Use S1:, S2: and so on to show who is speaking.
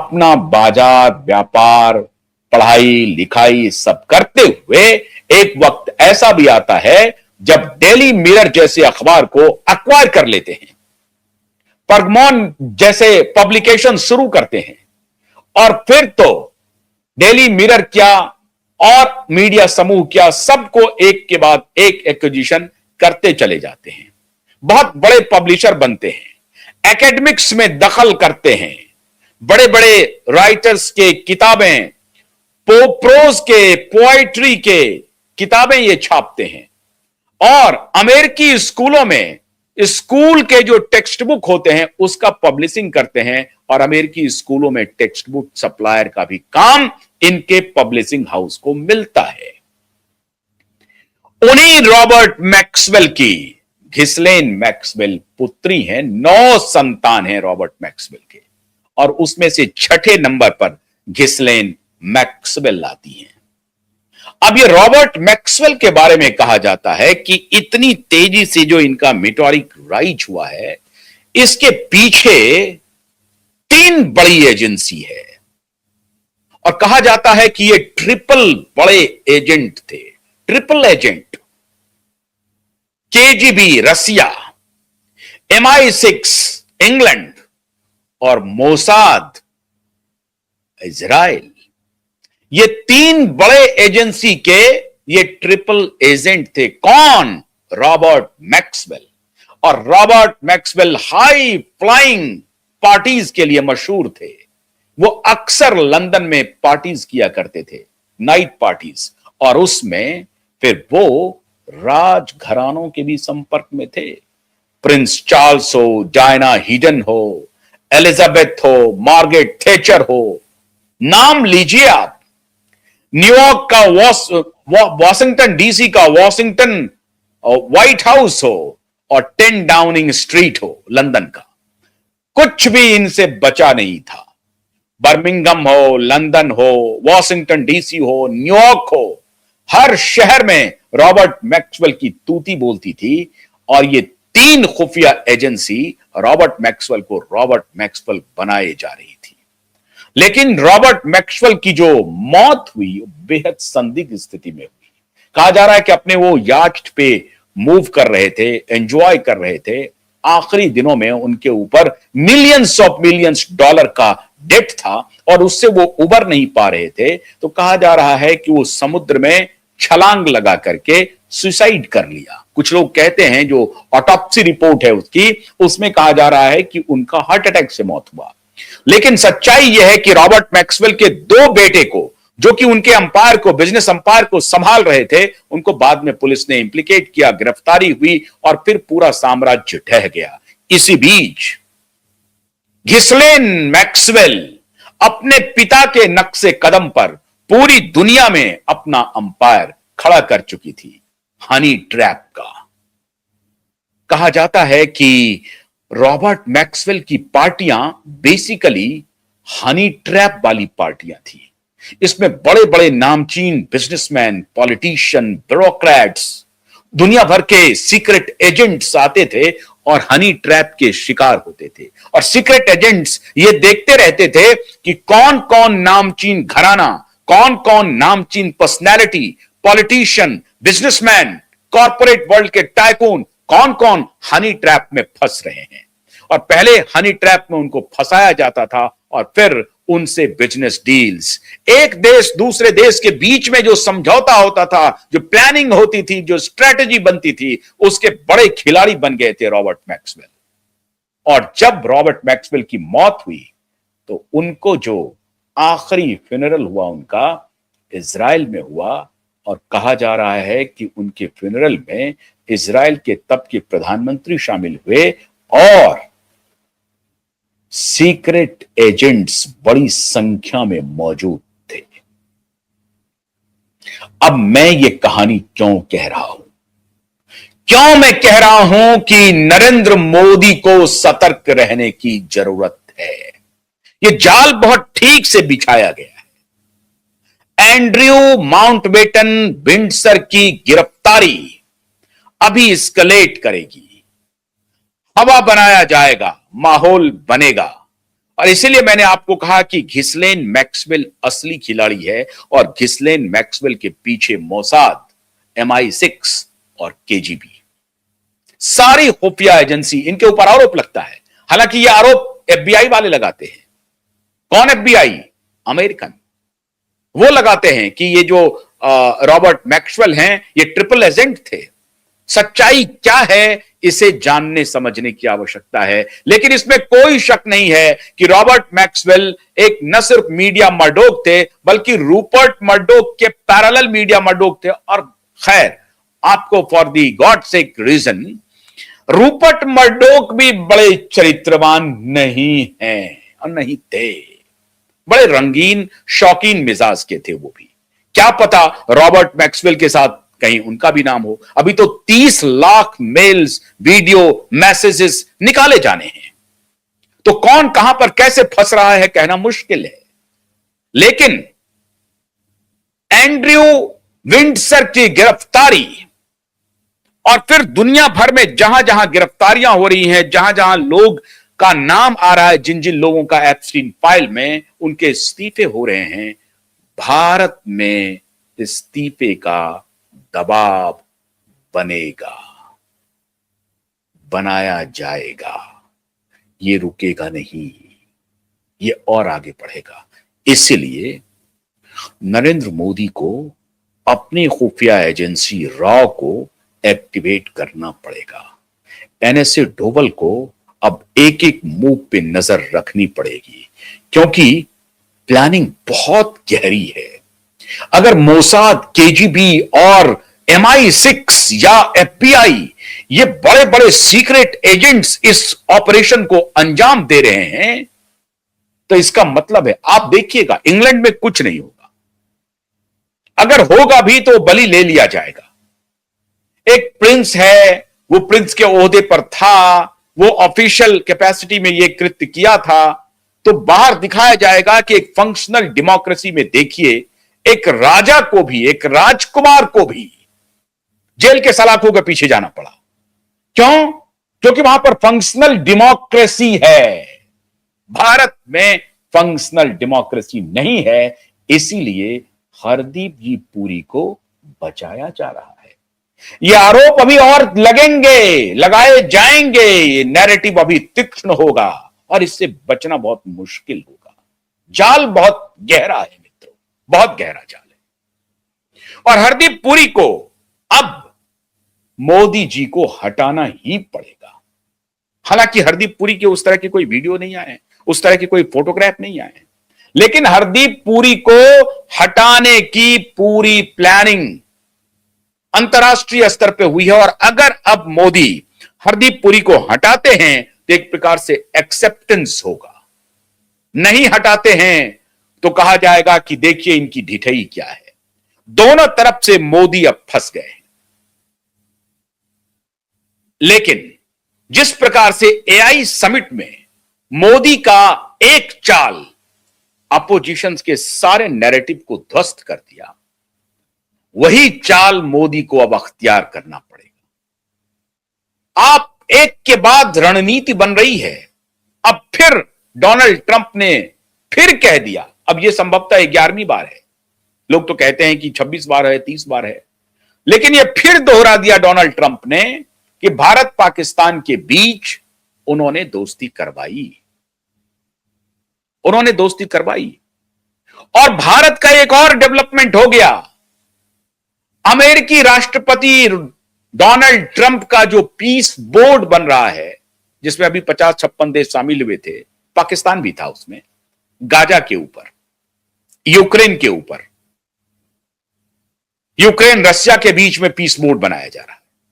S1: अपना बाजार, व्यापार, पढ़ाई लिखाई सब करते हुए एक वक्त ऐसा भी आता है जब डेली मिरर जैसे अखबार को एक्वायर कर लेते हैं, परगमोन जैसे पब्लिकेशन शुरू करते हैं, और फिर तो डेली मिरर क्या और मीडिया समूह क्या, सबको एक के बाद एक एक्विजिशन करते चले जाते हैं। बहुत बड़े पब्लिशर बनते हैं, एकेडमिक्स में दखल करते हैं, बड़े बड़े राइटर्स के किताबें, प्रोज के, पोएट्री के किताबें ये छापते हैं, और अमेरिकी स्कूलों में स्कूल के जो टेक्स्ट बुक होते हैं उसका पब्लिशिंग करते हैं, और अमेरिकी स्कूलों में टेक्स्ट बुक सप्लायर का भी काम इनके पब्लिशिंग हाउस को मिलता है। उन्हीं रॉबर्ट मैक्सवेल की घिस्लेन मैक्सवेल पुत्री हैं, 9 संतान हैं रॉबर्ट मैक्सवेल के, और उसमें से छठे नंबर पर घिस्लेन मैक्सवेल आती हैं। अब ये रॉबर्ट मैक्सवेल के बारे में कहा जाता है कि इतनी तेजी से जो इनका मेटोरिक राइज हुआ है, इसके पीछे 3 बड़ी एजेंसी है, और कहा जाता है कि ये ट्रिपल बड़े एजेंट थे। ट्रिपल एजेंट, केजीबी रसिया, MI6 इंग्लैंड और मोसाद इजराइल, ये 3 बड़े एजेंसी के ये ट्रिपल एजेंट थे। कौन? Robert Maxwell. और Robert Maxwell high flying parties के लिए मशहूर थे। वो अक्सर लंदन में पार्टीज किया करते थे, नाइट पार्टीज, और उसमें फिर वो राजघरानों के भी संपर्क में थे। प्रिंस चार्ल्स हो, डायना हीडन हो, एलिजाबेथ हो, मार्गरेट थैचर हो, नाम लीजिए आप। न्यूयॉर्क का वॉशिंगटन डीसी का वॉशिंगटन व्हाइट हाउस हो, और 10 डाउनिंग स्ट्रीट हो लंदन का, कुछ भी इनसे बचा नहीं था। बर्मिंघम हो, लंदन हो, वॉशिंगटन डीसी हो, न्यूयॉर्क हो, हर शहर में रॉबर्ट मैक्सवेल की तूती बोलती थी, और ये 3 खुफिया एजेंसी रॉबर्ट मैक्सवेल को रॉबर्ट मैक्सवेल बनाए जा रही थी। लेकिन रॉबर्ट मैक्सवेल की जो मौत हुई बेहद संदिग्ध स्थिति में हुई। कहा जा रहा है कि अपने वो याcht पे मूव कर रहे थे, एंजॉय कर रहे थे, आखिरी दिनों में उनके ऊपर मिलियंस ऑफ मिलियंस डॉलर का डेट था, और उससे वो उबर नहीं पा रहे थे। तो कहा जा रहा है कि वो समुद्र में छलांग लगा करके सुसाइड कर लिया। कुछ लोग कहते हैं, जो ऑटोप्सी रिपोर्ट है उसकी, उसमें कहा जा रहा है कि उनका हार्ट अटैक से मौत हुआ। लेकिन सच्चाई यह है कि रॉबर्ट मैक्सवेल के 2 बेटे को, जो कि उनके अंपायर को, बिजनेस अंपायर को संभाल रहे थे, उनको बाद में पुलिस ने इंप्लीकेट किया, गिरफ्तारी हुई, और फिर पूरा साम्राज्य ढह गया। इसी बीच घिस्लेन मैक्सवेल अपने पिता के नक्शे कदम पर पूरी दुनिया में अपना अंपायर खड़ा कर चुकी थी, हनी ट्रैप का। कहा जाता है कि रॉबर्ट मैक्सवेल की पार्टियां बेसिकली हनी ट्रैप वाली पार्टियां थी। इसमें बड़े बड़े नामचीन बिजनेसमैन, पॉलिटिशियन, ब्यूरोक्रेट्स, दुनिया भर के सीक्रेट एजेंट्स आते थे और हनी ट्रैप के शिकार होते थे। और सीक्रेट एजेंट्स ये देखते रहते थे कि कौन कौन नामचीन घराना, कौन कौन नामचीन personality, politician, businessman, corporate world के टाइकून, कौन कौन हनी ट्रैप में फंस रहे हैं। और पहले हनी ट्रैप में उनको फंसाया जाता था, और फिर उनसे बिजनेस डील्स, एक देश दूसरे देश के बीच में जो समझौता होता था, जो प्लानिंग होती थी, जो स्ट्रेटेजी बनती थी, उसके बड़े खिलाड़ी बन गए थे रॉबर्ट मैक्सवेल। और जब रॉबर्ट मैक्सवेल की मौत हुई तो उनको जो आखिरी फ्यूनरल हुआ उनका इजराइल में हुआ, और कहा जा रहा है कि उनके फ्यूनरल में इजराइल के तब के प्रधानमंत्री शामिल हुए, और सीक्रेट एजेंट्स बड़ी संख्या में मौजूद थे। अब मैं ये कहानी क्यों कह रहा हूं? क्यों मैं कह रहा हूं कि नरेंद्र मोदी को सतर्क रहने की जरूरत है? ये जाल बहुत ठीक से बिछाया गया है। एंड्रयू माउंटबेटन विंडसर की गिरफ्तारी अभी एस्केलेट करेगी, हवा बनाया जाएगा, माहौल बनेगा, और इसीलिए मैंने आपको कहा कि घिस्लेन मैक्सवेल असली खिलाड़ी है और घिस्लेन मैक्सवेल के पीछे मोसाद, MI6 और KGB, सारी खुफिया एजेंसी, इनके ऊपर आरोप लगता है। हालांकि यह आरोप FBI वाले लगाते हैं। कौन FBI? अमेरिकन। वो लगाते हैं कि ये जो रॉबर्ट मैक्सवेल हैं ये ट्रिपल एजेंट थे। सच्चाई क्या है इसे जानने समझने की आवश्यकता है, लेकिन इसमें कोई शक नहीं है कि रॉबर्ट मैक्सवेल एक न सिर्फ मीडिया मर्डोक थे बल्कि रूपर्ट मर्डोक के पैरेलल मीडिया मर्डोक थे। और खैर, आपको for the god sake reason, Rupert Murdoch भी बड़े चरित्रवान नहीं हैं और नहीं थे। बड़े रंगीन शौकीन मिजाज के थे वो भी। क्या पता रॉबर्ट मैक्सवेल के साथ कहीं उनका भी नाम हो। अभी तो 30 लाख मेल्स, वीडियो, मैसेजेस निकाले जाने हैं। तो कौन कहां पर कैसे फंस रहा है कहना मुश्किल है। लेकिन एंड्रयू विंडसर की गिरफ्तारी और फिर दुनिया भर में जहां जहां गिरफ्तारियां हो रही हैं, जहां जहां लोग का नाम आ रहा है, जिन जिन लोगों का एप्स्टीन फाइल में, उनके इस्तीफे हो रहे हैं। भारत में इस्तीफे का दबाव बनेगा, बनाया जाएगा। ये रुकेगा नहीं, ये और आगे बढ़ेगा। इसलिए नरेंद्र मोदी को अपनी खुफिया एजेंसी रॉ को एक्टिवेट करना पड़ेगा। NSA डोवल को अब एक एक मूव पे नजर रखनी पड़ेगी, क्योंकि प्लानिंग बहुत गहरी है। अगर मोसाद, KGB और MI6 या FBI ये बड़े बड़े सीक्रेट एजेंट्स इस ऑपरेशन को अंजाम दे रहे हैं, तो इसका मतलब है, आप देखिएगा, इंग्लैंड में कुछ नहीं होगा। अगर होगा भी तो बलि ले लिया जाएगा। एक प्रिंस है, वो प्रिंस के ओहदे पर था, वो ऑफिशियल कैपेसिटी में ये कृत्य किया था, तो बाहर दिखाया जाएगा कि एक फंक्शनल डेमोक्रेसी में देखिए, एक राजा को भी, एक राजकुमार को भी जेल के सलाखों के पीछे जाना पड़ा। क्यों? क्योंकि वहां पर फंक्शनल डेमोक्रेसी है। भारत में फंक्शनल डेमोक्रेसी नहीं है, इसीलिए हरदीप जी पुरी को बचाया जा रहा है। ये आरोप अभी और लगेंगे, लगाए जाएंगे, ये नैरेटिव अभी तीक्ष्ण होगा और इससे बचना बहुत मुश्किल होगा। जाल बहुत गहरा है मित्रों, बहुत गहरा जाल है। और हरदीप पुरी को अब मोदी जी को हटाना ही पड़ेगा। हालांकि हरदीप पुरी के उस तरह के कोई वीडियो नहीं आए, उस तरह के कोई फोटोग्राफ नहीं आए, लेकिन हरदीप पुरी को हटाने की पूरी प्लानिंग अंतरराष्ट्रीय स्तर पे हुई है। और अगर अब मोदी हरदीप पुरी को हटाते हैं तो एक प्रकार से एक्सेप्टेंस होगा। नहीं हटाते हैं तो कहा जाएगा कि देखिए इनकी ढिठई क्या है। दोनों तरफ से मोदी अब फंस गए। लेकिन जिस प्रकार से AI समिट में मोदी का एक चाल अपोजिशन के सारे नैरेटिव को ध्वस्त कर दिया, वही चाल मोदी को अब अख्तियार करना पड़ेगा। आप एक के बाद रणनीति बन रही है। अब फिर डोनाल्ड ट्रंप ने फिर कह दिया, अब यह संभवतः 11वीं बार है, लोग तो कहते हैं कि 26 बार है, 30 बार है, लेकिन यह फिर दोहरा दिया डोनाल्ड ट्रंप ने कि भारत पाकिस्तान के बीच उन्होंने दोस्ती करवाई। उन्होंने दोस्ती करवाई। और भारत का एक और डेवलपमेंट हो गया। अमेरिकी राष्ट्रपति डोनाल्ड ट्रंप का जो पीस बोर्ड बन रहा है, जिसमें अभी 50-56 देश शामिल हुए थे, पाकिस्तान भी था उसमें, गाजा के ऊपर, यूक्रेन के ऊपर, यूक्रेन रशिया के बीच में पीस बोर्ड बनाया जा रहा है।